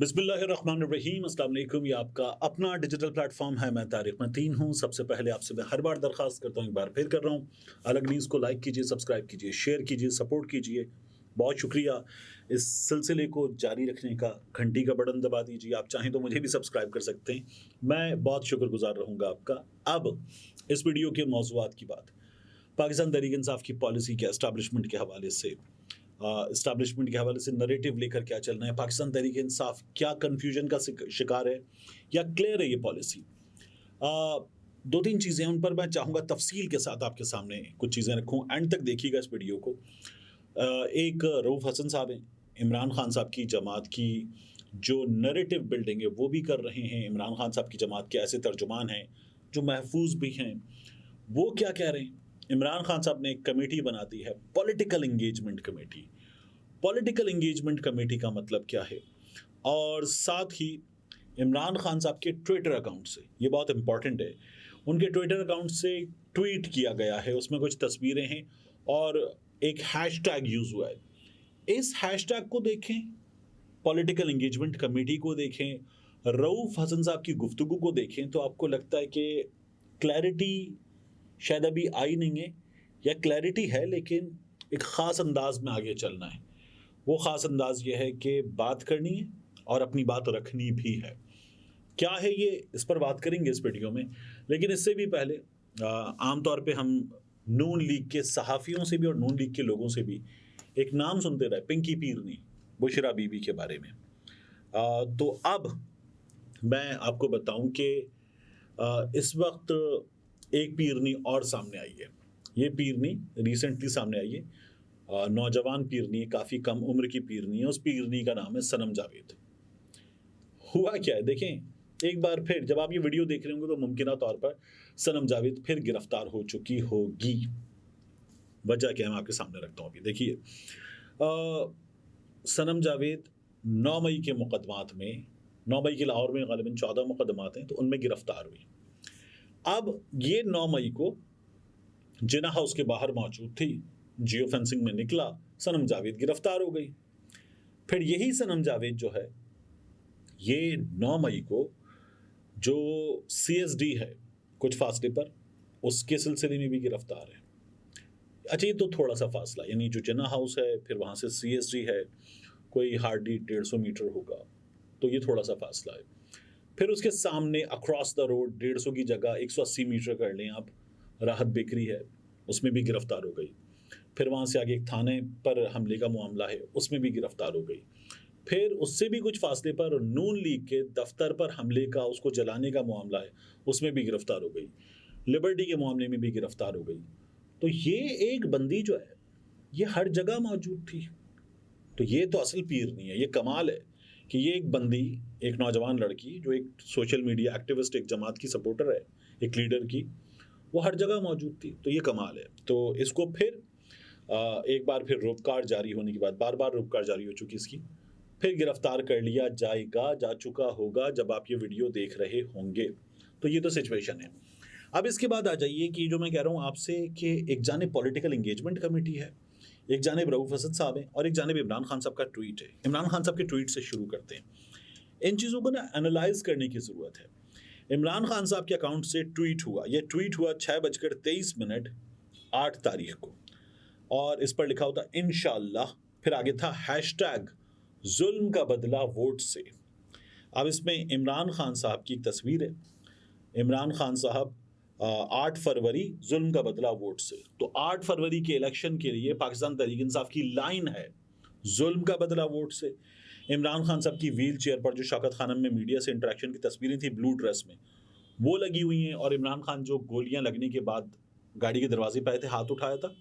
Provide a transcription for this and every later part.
बिस्मिल्लाहिर्रहमानिर्रहीम, अस्सलाम वालेकुम। ये आपका अपना डिजिटल प्लेटफॉर्म है। मैं तारिक मतीन हूँ। सबसे पहले आपसे मैं हर बार दरख्वास्त करता हूँ, एक बार फिर कर रहा हूँ, अलग न्यूज़ को लाइक कीजिए, सब्सक्राइब कीजिए, शेयर कीजिए, सपोर्ट कीजिए। बहुत शुक्रिया इस सिलसिले को जारी रखने का। घंटी का बटन दबा दीजिए। आप चाहें तो मुझे भी सब्सक्राइब कर सकते हैं। मैं बहुत शुक्रगुजार रहूँगा आपका। अब इस वीडियो के मौज़ूआत की बात, पाकिस्तान तहरीक इंसाफ की पॉलिसी के एस्टैब्लिशमेंट के हवाले से, नरेटिव लेकर क्या चलना है, पाकिस्तान तहरीक इंसाफ क्या कन्फ्यूजन का शिकार है या क्लियर है ये पॉलिसी। दो तीन चीज़ें हैं, उन पर मैं चाहूँगा तफसील के साथ आपके सामने कुछ चीज़ें रखूँ। एंड तक देखिएगा इस वीडियो को। एक रऊफ़ हसन साहब हैं, इमरान खान साहब की जमात की जो नरेटिव बिल्डिंग है वो भी कर रहे हैं। इमरान खान साहब की जमात के ऐसे तर्जुमान हैं जो महफूज भी हैं। वो क्या कह रहे हैं? इमरान खान साहब ने एक कमेटी बना दी है, political engagement committee. Political engagement committee का मतलब क्या है? और साथ ही इमरान खान साहब के ट्विटर अकाउंट से, ये बहुत इंपॉर्टेंट है, उनके ट्विटर अकाउंट से ट्वीट किया गया है, उसमें कुछ तस्वीरें हैं और एक हैशटैग यूज़ हुआ है। इस हैशटैग को देखें, पॉलिटिकल एंगेजमेंट कमेटी को देखें, रऊफ़ हसन साहब की गुफ्तगू को देखें, तो आपको लगता है कि क्लैरिटी शायद अभी आई नहीं है, या क्लैरिटी है लेकिन एक ख़ास अंदाज में आगे चलना है। वो ख़ास अंदाज ये है कि बात करनी है और अपनी बात रखनी भी है। क्या है ये, इस पर बात करेंगे इस वीडियो में। लेकिन इससे भी पहले आम तौर पे हम नून लीग के सहाफ़ियों से भी और नून लीग के लोगों से भी एक नाम सुनते रहे, पिंकी पीरनी, बुशरा बीबी के बारे में। तो अब मैं आपको बताऊं कि इस वक्त एक पीरनी और सामने आई है। ये पीरनी रिसेंटली सामने आई है। नौजवान पीरनी है, काफ़ी कम उम्र की पीरनी है। उस पीरनी का नाम है सनम जावेद। हुआ क्या है देखें, एक बार फिर जब आप ये वीडियो देख रहे होंगे तो मुमकिन तौर पर सनम जावेद फिर गिरफ्तार हो चुकी होगी। वजह क्या है मैं आपके सामने रखता हूँ। अभी देखिए, सनम जावेद 9 मई के मुकदमात में, 9 मई के लाहौर में ग़ालिबन 14 मुकदमात हैं, तो उनमें गिरफ्तार हुई। अब ये 9 मई को जिना हाउस के बाहर मौजूद थी, जियो फेंसिंग में निकला, सनम जावेद गिरफ्तार हो गई। फिर यही सनम जावेद जो है, ये 9 मई को जो CSD है कुछ फासले पर, उसके सिलसिले में भी गिरफ्तार है। अच्छा, ये तो थोड़ा सा फासला, यानी जो जिना हाउस है फिर वहाँ से CSD है, कोई हार्डली 150 मीटर होगा, तो ये थोड़ा सा फासला है। फिर उसके सामने अक्रॉस द रोड 150 की जगह 180 मीटर कर लें आप, राहत बेकरी है, उसमें भी गिरफ्तार हो गई। फिर वहाँ से आगे एक थाने पर हमले का मामला है, उसमें भी गिरफ्तार हो गई। फिर उससे भी कुछ फासले पर नून लीग के दफ्तर पर हमले का, उसको जलाने का मामला है, उसमें भी गिरफ्तार हो गई। लिबर्टी के मामले में भी गिरफ्तार हो गई। तो ये एक बंदी जो है, ये हर जगह मौजूद थी। तो ये तो असल पीर नहीं है। ये कमाल है कि ये एक बंदी, एक नौजवान लड़की जो एक सोशल मीडिया एक्टिविस्ट, एक जमात की सपोर्टर है, एक लीडर की, वो हर जगह मौजूद थी। तो ये कमाल है। तो इसको फिर एक बार फिर रुपकार जारी होने के बाद, बार बार रुपकार जारी हो चुकी इसकी, फिर गिरफ्तार कर लिया जाएगा, जा चुका होगा जब आप ये वीडियो देख रहे होंगे। तो ये तो सिचुएशन है। अब इसके बाद आ जाइए कि जो मैं कह रहा हूँ आपसे कि एक जानिब पॉलिटिकल एंगेजमेंट कमेटी है, एक जानिब रऊफ़ हसन साहब हैं और एक जानिब इमरान खान साहब का ट्वीट है। इमरान खान साहब के ट्वीट से शुरू करते हैं। इन चीज़ों को ना एनालाइज करने की ज़रूरत है। इमरान खान साहब के अकाउंट से ट्वीट हुआ, यह ट्वीट हुआ 6:23 8 तारीख को, और इस पर लिखा होता इंशाअल्लाह, फिर आगे था हैशटैग जुल्म का बदला वोट से। अब इसमें इमरान खान साहब की एक तस्वीर है। इमरान खान साहब 8 फरवरी जुल्म का बदला वोट से। तो 8 फरवरी के इलेक्शन के लिए पाकिस्तान तहरीक इंसाफ की लाइन है जुल्म का बदला वोट से। इमरान खान साहब की व्हील चेयर पर जो शौकत खानम में मीडिया से इंटरेक्शन की तस्वीरें थी ब्लू ड्रेस में, वो लगी हुई हैं, और इमरान खान जो गोलियां लगने के बाद गाड़ी के दरवाजे पे आए थे, हाथ उठाया था,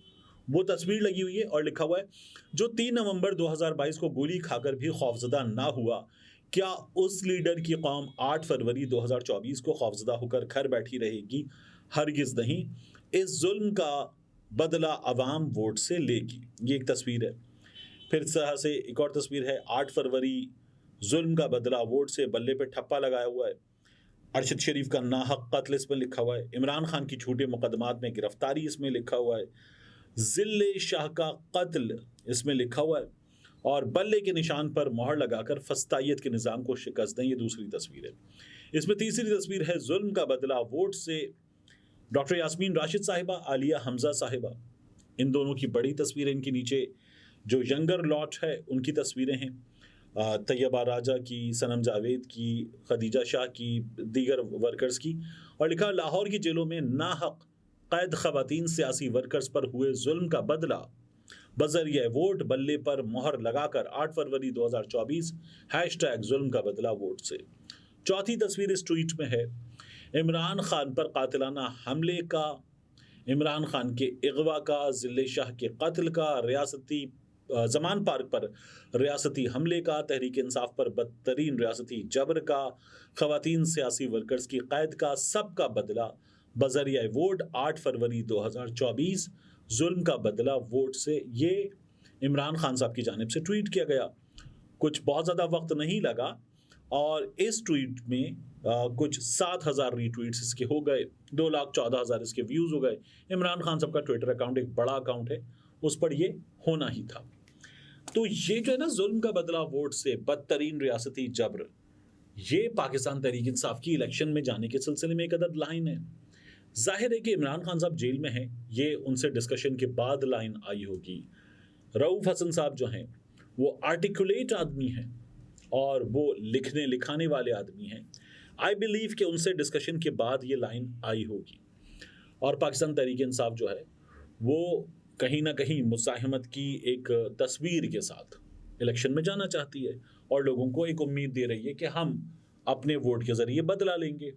वो तस्वीर लगी हुई है और लिखा हुआ है, जो 3 नवंबर 2022 को गोली खाकर भी खौफजदा ना हुआ, क्या उस लीडर की कौम 8 फरवरी 2024 को खौफजदा होकर घर बैठी रहेगी? हरगिज़ नहीं। इस जुल्म का बदला अवाम वोट से लेगी। ये एक तस्वीर है। फिर इस तरह से एक और तस्वीर है, 8 फरवरी जुल्म का बदला वोट से, बल्ले पे ठप्पा लगाया हुआ है। अरशद शरीफ का नाहक कत्ल इसमें लिखा हुआ है। इमरान खान की झूठे मुकदमात में गिरफ्तारी इसमें लिखा हुआ है। जिल्ले शाह का कत्ल इसमें लिखा हुआ है। और बल्ले के निशान पर मोहर लगाकर फस्तायत के निज़ाम को शिकस्त दें। ये दूसरी तस्वीर है। इसमें तीसरी तस्वीर है जुल्म का बदला वोट से डॉक्टर यास्मीन राशिद साहिबा, आलिया हमजा साहिबा। इन दोनों की बड़ी तस्वीरें, इनके नीचे जो यंगर लॉट है उनकी तस्वीरें हैं, तैयबा राजा की, सनम जावेद की, खदीजा शाह की, दीगर वर्कर्स की, और लिखा लाहौर की जेलों में नाहक कैद खवातीन सियासी वर्कर्स पर हुए जुल्म का बदला बजरिया वोट, बल्ले पर मोहर लगाकर 8 फरवरी 2024 हैशटैग जुल्म का बदला वोट से। चौथी तस्वीर इस ट्वीट में है, इमरान खान पर कातिलाना हमले का, इमरान खान के अगवा का, जिले शाह के कत्ल का, रियासती जमान पार्क पर रियासती हमले का, तहरीक इंसाफ पर बदतरीन रियासती जबर का, खवातीन सियासी वर्कर्स की कैद का, सबका बदला बजरिया वोट 8 फरवरी 2024 जुल्म का बदला वोट से। ये इमरान खान साहब की जानिब से ट्वीट किया गया। कुछ बहुत ज़्यादा वक्त नहीं लगा और इस ट्वीट में कुछ 7,000 रीट्वीट्स इसके हो गए, 2,14,000 इसके व्यूज़ हो गए। इमरान खान साहब का ट्विटर अकाउंट एक बड़ा अकाउंट है, उस पर ये होना ही था। तो ये जो है ना, जुल्म का बदला वोट से बदतरीन रियासती जबर, ये पाकिस्तान तहरीक इंसाफ की इलेक्शन में जाने के सिलसिले में एक अदद लाइन है। जाहिर है कि इमरान खान साहब जेल में हैं, ये उनसे डिस्कशन के बाद लाइन आई होगी। रऊफ हसन साहब जो हैं वो आर्टिकुलेट आदमी हैं और वो लिखने लिखाने वाले आदमी हैं। आई बिलीव कि उनसे डिस्कशन के बाद ये लाइन आई होगी। और पाकिस्तान तहरीक इंसाफ जो है वो कहीं ना कहीं मुज़ाहिमत की एक तस्वीर के साथ इलेक्शन में जाना चाहती है और लोगों को एक उम्मीद दे रही है कि हम अपने वोट के ज़रिए बदला लेंगे।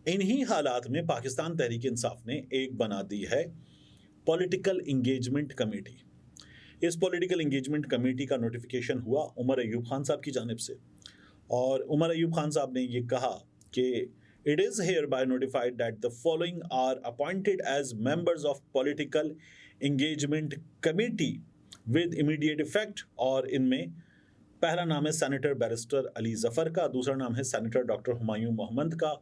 इन्हीं हालात में पाकिस्तान तहरीक इंसाफ ने एक बना दी है पॉलिटिकल इंगेजमेंट कमेटी। इस पॉलिटिकल इंगेजमेंट कमेटी का नोटिफिकेशन हुआ उमर अयूब खान साहब की जानिब से, और उमर अयूब खान साहब ने ये कहा कि it is hereby notified that the following are appointed as members of political engagement committee with immediate effect। और इनमें पहला नाम है सेनेटर बैरिस्टर अली जफ़र का, दूसरा नाम है सेनेटर डॉक्टर हुमायूं मोहम्मद का,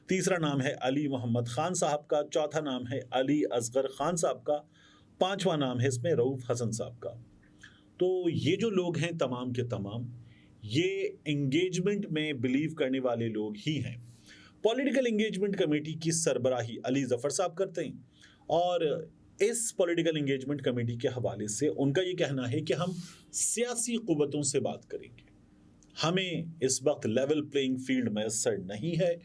तीसरा नाम है अली मोहम्मद खान साहब का, चौथा नाम है अली असगर खान साहब का, पांचवा नाम है इसमें रऊफ हसन साहब का। तो ये जो लोग हैं तमाम के तमाम, ये एंगेजमेंट में बिलीव करने वाले लोग ही हैं। पॉलिटिकल एंगेजमेंट कमेटी की सरबराही अली जफ़र साहब करते हैं, और इस पॉलिटिकल एंगेजमेंट कमेटी के हवाले से उनका ये कहना है कि हम सियासी क़ुव्वतों से बात करेंगे, हमें इस वक्त लेवल प्लेइंग फील्ड मैसर नहीं है,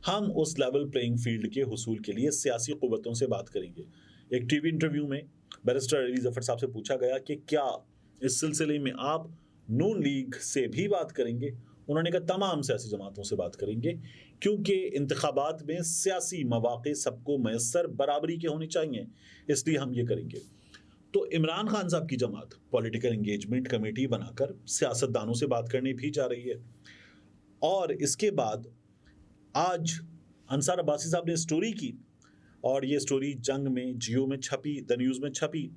हम उस लेवल प्लेइंग फील्ड के हुसूल के लिए सियासी क़ुव्वतों से बात करेंगे। एक टीवी इंटरव्यू में बैरिस्टर अली जफ़र साहब से पूछा गया कि क्या इस सिलसिले में आप नून लीग से भी बात करेंगे। उन्होंने कहा तमाम सियासी जमातों से बात करेंगे, क्योंकि इंतखाबात में सियासी मौक़े सबको मैसर बराबरी के होने चाहिए, इसलिए हम ये करेंगे। तो इमरान खान साहब की जमात पॉलिटिकल एंगेजमेंट कमेटी बनाकर सियासतदानों से बात करने भी जा रही है। और इसके बाद आज अंसार अब्बासी साहब ने स्टोरी की, और ये स्टोरी जंग में जियो में छपी, द न्यूज़ में छपी।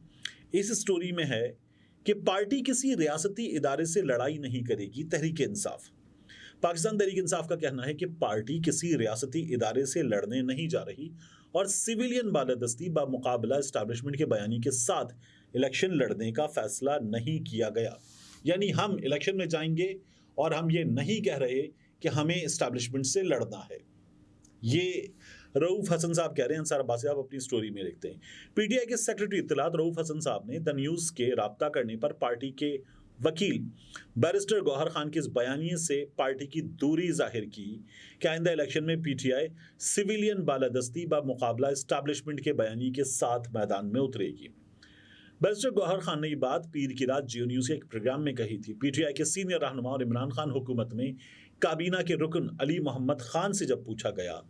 इस स्टोरी में है कि पार्टी किसी रियासती इदारे से लड़ाई नहीं करेगी। तहरीक इंसाफ, पाकिस्तान तहरीक इंसाफ का कहना है कि पार्टी किसी रियासती इदारे से लड़ने नहीं जा रही और सिविलियन बालादस्ती बामुकाबला इस्टेब्लिशमेंट के बयानी के साथ इलेक्शन लड़ने का फैसला नहीं किया गया। यानी हम इलेक्शन में जाएंगे और हम ये नहीं कह रहे कि हमें इस्टेब्लिशमेंट से लड़ना है। ये रऊफ हसन साहब कह रहे हैं। अंसार अब्बासी साहब अपनी स्टोरी में लिखते हैं, पीटीआई के सेक्रेटरी इत्तलात रऊफ हसन साहब ने द न्यूज़ के राब्ता करने पर पार्टी के वकील बैरिस्टर गौहर खान के इस बयानिए से पार्टी की दूरी जाहिर की कि आइंदा इलेक्शन में पीटीआई सिविलियन बालादस्ती बामुकाबला इस्टेब्लिशमेंट के बयानी के साथ मैदान में उतरेगी। बैरिस्टर गौहर खान ने ये बात पीर की रात जियो न्यूज़ के एक प्रोग्राम में कही थी। पीटीआई के सीनियर रहनुमा और इमरान खान हुकूमत में काबीना के रुकन अली मोहम्मद खान से जब पूछा गया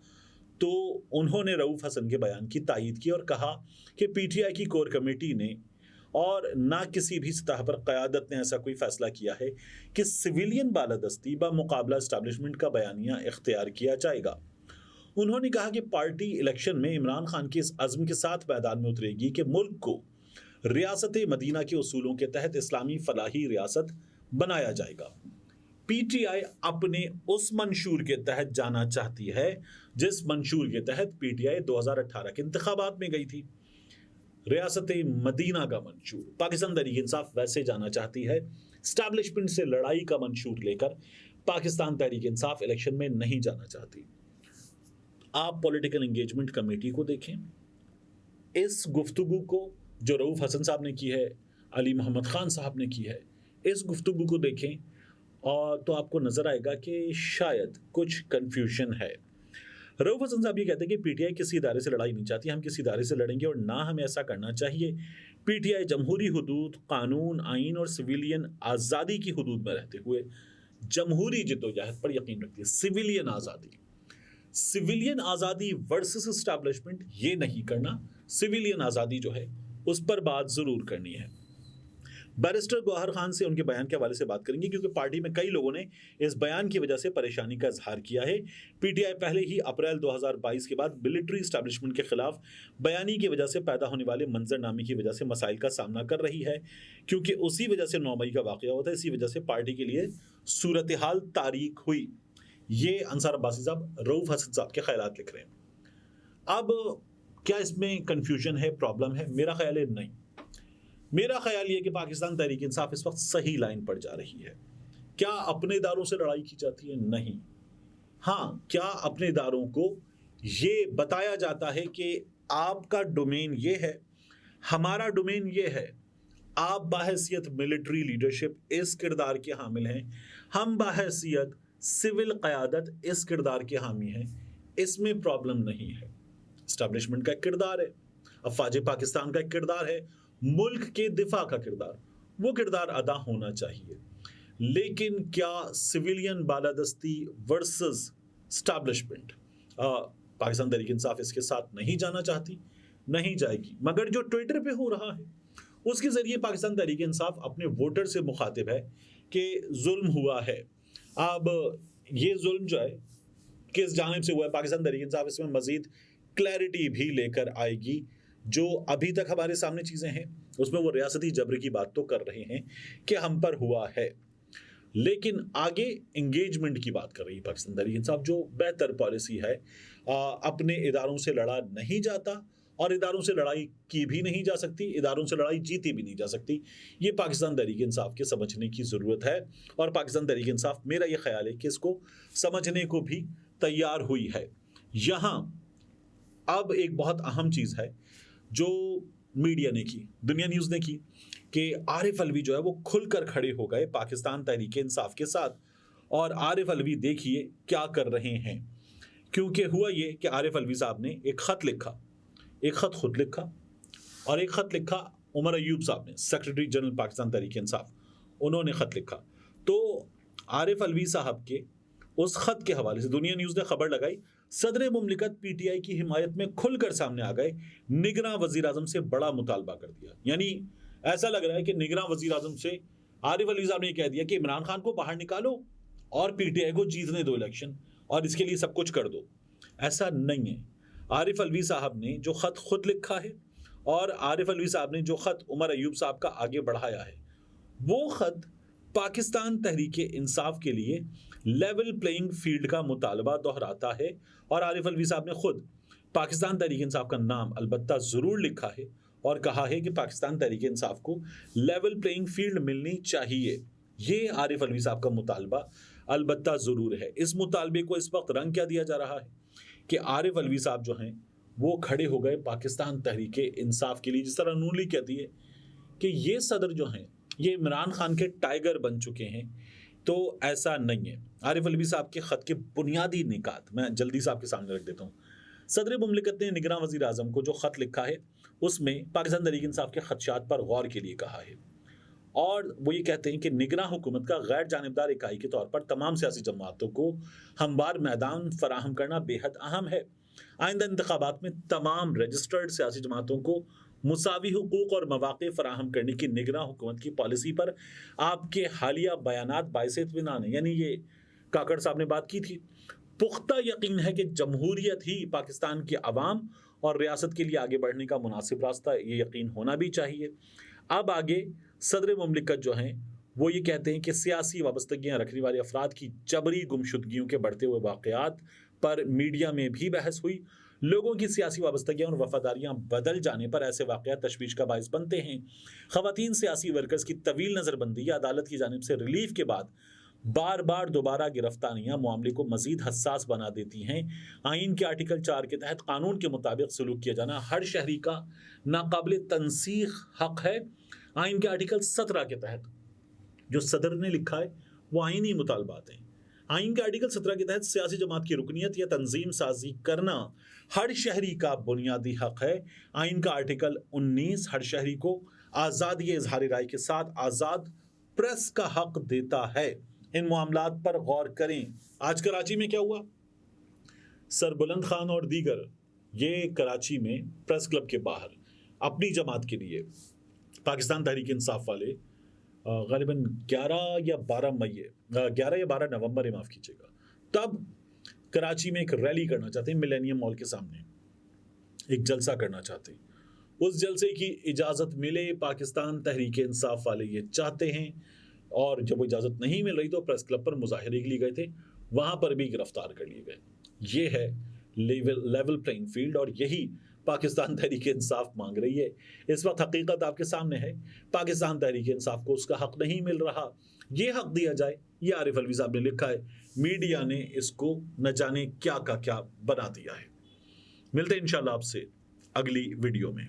तो उन्होंने रऊफ हसन के बयान की तायीद की और कहा कि पीटीआई की कोर कमेटी ने और ना किसी भी सतह पर क़यादत ने ऐसा कोई फ़ैसला किया है कि सिविलियन बालादस्ती बामुकाबला इस्टेब्लिशमेंट का बयानिया इख्तियार किया जाएगा। उन्होंने कहा कि पार्टी इलेक्शन में इमरान खान के इस अज़्म के साथ मैदान में उतरेगी कि मुल्क को रियासत मदीना के उसूलों के तहत इस्लामी फलाही रियासत बनाया जाएगा। पीटीआई अपने उस मंशूर के तहत जाना चाहती है जिस मंशूर के तहत पीटीआई 2018 के इंतखाबात में गई थी। रियासत मदीना का मंशूर, पाकिस्तान तहरीक इंसाफ वैसे जाना चाहती है। स्टैब्लिशमेंट से लड़ाई का मंशूर लेकर पाकिस्तान तहरीक इंसाफ इलेक्शन में नहीं जाना चाहती। आप पॉलिटिकल एंगेजमेंट कमेटी को देखें, इस गुफ्तगू को जो रऊफ हसन साहब ने की है, अली मोहम्मद खान साहब ने की है, इस गुफ्तगू को देखें और तो आपको नजर आएगा कि शायद कुछ कंफ्यूजन है। रऊफ हसन साहब ये कहते हैं कि पीटीआई किसी इदारे से लड़ाई नहीं चाहती, हम किसी इदारे से लड़ेंगे और ना हमें ऐसा करना चाहिए। पीटीआई जमहूरी हुदूद, कानून, आइन और सिविलियन आज़ादी की हुदूद में रहते हुए जमहूरी जिद्दोजहद पर यकीन रखती है। सिविलियन आज़ादी वर्सेस एस्टैब्लिशमेंट ये नहीं करना, सिविलियन आज़ादी जो है उस पर बात ज़रूर करनी है। बैरिस्टर गौहर खान से उनके बयान के हवाले से बात करेंगे क्योंकि पार्टी में कई लोगों ने इस बयान की वजह से परेशानी का इजहार किया है। पीटीआई पहले ही अप्रैल 2022 के बाद मिलिट्री एस्टैब्लिशमेंट के खिलाफ बयानी की वजह से पैदा होने वाले मंजरनामे की वजह से मसाइल का सामना कर रही है, क्योंकि उसी वजह से 9 मई का वाकया हुआ था। इसी वजह से पार्टी के लिए सूरत हाल तारीख हुई। ये अंसार अब्बासी साहब रऊफ हसन साहब के ख्यालात लिख रहे हैं। अब क्या इसमें कंफ्यूजन है, प्रॉब्लम है? मेरा ख्याल है नहीं। मेरा ख्याल ये कि पाकिस्तान तहरीक इंसाफ इस वक्त सही लाइन पर जा रही है। क्या अपने इदारों से लड़ाई की जाती है? नहीं। हाँ, क्या अपने इदारों को ये बताया जाता है कि आपका डोमेन ये है, हमारा डोमेन ये है, आप बाहैसियत मिलिट्री लीडरशिप इस किरदार के हामिल हैं, हम बाहैसियत सिविल क़यादत इस किरदार के हामी हैं, इसमें प्रॉब्लम नहीं है। एस्टैब्लिशमेंट का एक किरदार है, अफवाज पाकिस्तान का एक किरदार है, मुल्क के दिफा का किरदार, वो किरदार अदा होना चाहिए। लेकिन क्या civilian बालादस्ती versus establishment, Pakistan Tehreek Insaf इसके साथ नहीं जाना चाहती, नहीं जाएगी। मगर जो ट्विटर पे हो रहा है उसके जरिए पाकिस्तान तहरीक इंसाफ अपने वोटर से मुखातिब है कि जुल्म हुआ है। अब ये जुल्म जो है किस जानिब से हुआ है, पाकिस्तान तहरीक इंसाफ इसमें मजीद क्लैरिटी भी लेकर आएगी। जो अभी तक हमारे सामने चीज़ें हैं उसमें वो रियासती जबर की बात तो कर रहे हैं कि हम पर हुआ है, लेकिन आगे एंगेजमेंट की बात कर रही है पाकिस्तान तहरीक इंसाफ, जो बेहतर पॉलिसी है। अपने इदारों से लड़ा नहीं जाता और इदारों से लड़ाई की भी नहीं जा सकती, इदारों से लड़ाई जीती भी नहीं जा सकती। ये पाकिस्तान तहरीक इंसाफ के समझने की ज़रूरत है और पाकिस्तान तहरीक इंसाफ, मेरा ये ख्याल है कि इसको समझने को भी तैयार हुई है। यहाँ अब एक बहुत अहम चीज़ है जो मीडिया ने की, दुनिया न्यूज़ ने की, कि आरिफ अलवी जो है वो खुलकर खड़े हो गए पाकिस्तान तहरीक इंसाफ के साथ। और आरिफ अलवी देखिए क्या कर रहे हैं, क्योंकि हुआ ये कि आरिफ अलवी साहब ने एक ख़त लिखा, एक ख़त खुद लिखा और एक ख़त लिखा उमर अयूब साहब ने, सेक्रेटरी जनरल पाकिस्तान तहरीक इंसाफ, उन्होंने ख़त लिखा। तो आरिफ अलवी साहब के उस ख़त के हवाले से दुनिया न्यूज़ ने खबर लगाई, सदर मुमलिकत पीटीआई की हिमायत में खुलकर सामने आ गए, निगरां वज़ीर आज़म से बड़ा मुतालबा कर दिया। यानी ऐसा लग रहा है कि निगरां वज़ीर आज़म से आरिफ अलवी साहब ने कह दिया कि इमरान खान को बाहर निकालो और पीटीआई को जीतने दो इलेक्शन, और इसके लिए सब कुछ कर दो। ऐसा नहीं है। आरिफ अलवी साहब ने जो ख़त खुद लिखा है और आरिफ अलवी साहब ने जो ख़त उमर अयूब साहब का आगे बढ़ाया है, वो ख़त पाकिस्तान तहरीक इंसाफ के लिए लेवल प्लेइंग फील्ड का मुतालबा दोहराता है। और आरिफ अलवी साहब ने खुद पाकिस्तान तहरीक इंसाफ का नाम अलबत्ता ज़रूर लिखा है और कहा है कि पाकिस्तान तहरीक इंसाफ को लेवल प्लेइंग फील्ड मिलनी चाहिए। ये आरिफ अलवी साहब का मुतालबा अलबत्ता ज़रूर है। इस मुतालबे को इस वक्त रंग क्या दिया जा रहा है कि आरिफ अलवी साहब जो हैं वो खड़े हो गए पाकिस्तान तहरीक इंसाफ के लिए। जिस तरह नून लीग कहती है कि ये सदर जो हैं ये इमरान खान के टाइगर बन चुके हैं, तो ऐसा नहीं है। आरिफ अलवी साहब के ख़त के बुनियादी निकात मैं जल्दी से आपके सामने रख देता हूँ। सदर मुमलिकत ने निगरां वज़ीर आज़म को जो ख़त लिखा है उसमें पाकिस्तान तहरीक इंसाफ के ख़दशात पर गौर के लिए कहा है, और वो ये कहते हैं कि निगरां हुकूमत का गैर जानिबदार इकाई के तौर पर तमाम सियासी जमातों को हमवार मैदान फराहम करना बेहद अहम है। आइंदा इंतखाबात में तमाम रजिस्टर्ड सियासी जमातों को मुसावी हुकूक और मौक़े फराहम करने की निगरां हुकूमत की पॉलिसी पर आपके हालिया बयानात बाइसे इत्मीनान है। यानी ये काकड़ साहब ने बात की थी। पुख्ता यकीन है कि जमहूरियत ही पाकिस्तान के अवाम और रियासत के लिए आगे बढ़ने का मुनासिब रास्ता, ये यकीन होना भी चाहिए। अब आगे सदर मुमलिकत जो हैं वो ये कहते हैं कि सियासी वाबस्तगियाँ रखने वाले अफराद की जबरी गुमशुदगियों के बढ़ते हुए वाक़यात पर मीडिया में भी बहस हुई। लोगों की सियासी वाबस्तगियां और वफादारियां बदल जाने पर ऐसे वाकयात तशवीश का बायस बनते हैं। खवातीन सियासी वर्कर्स की तवील नज़रबंदी या अदालत की जानिब से रिलीफ के बाद बार बार दोबारा गिरफ्तारियां मामले को मजीद हसास बना देती हैं। आइन के आर्टिकल 4 के तहत कानून के मुताबिक सलूक किया जाना हर शहरी का नाकाबिल तनसीख हक है। आइन के आर्टिकल 17 के तहत जो सदर ने लिखा है वो आइनी मुतालबात हैं। आइन के आर्टिकल 17 के तहत सियासी जमात की रुकनियत या तंजीम साजी करना हर शहरी का बुनियादी हक है। आइन का आर्टिकल 19 हर शहरी को आज़ादी इजहार राय के साथ आज़ाद प्रेस का हक देता है। इन मामलात पर गौर करें। आज कराची में क्या हुआ? सरबुलंद खान और दीगर ये कराची में प्रेस क्लब के बाहर अपनी जमात के लिए पाकिस्तान तहरीक इंसाफ वाले गालिबन 11 या 12 नवंबर है, माफ़ कीजिएगा, तब कराची में एक रैली करना चाहते हैं मिलेनियम मॉल के सामने, एक जलसा करना चाहते हैं। उस जलसे की इजाज़त मिले पाकिस्तान तहरीक इंसाफ वाले ये चाहते हैं, और जब वो इजाज़त नहीं मिल रही तो प्रेस क्लब पर मुजाहिरे के लिए गए थे, वहाँ पर भी गिरफ्तार कर लिए गए। ये है लेवल प्लेइंग फील्ड, और यही पाकिस्तान तहरीक इंसाफ मांग रही है। इस वक्त हकीकत आपके सामने है, पाकिस्तान तहरीक इंसाफ को उसका हक नहीं मिल रहा, ये हक दिया जाए। ये आरिफ अलवी साहब ने लिखा है, मीडिया ने इसको न जाने क्या का क्या बना दिया है। मिलते हैं इंशाल्लाह आपसे अगली वीडियो में।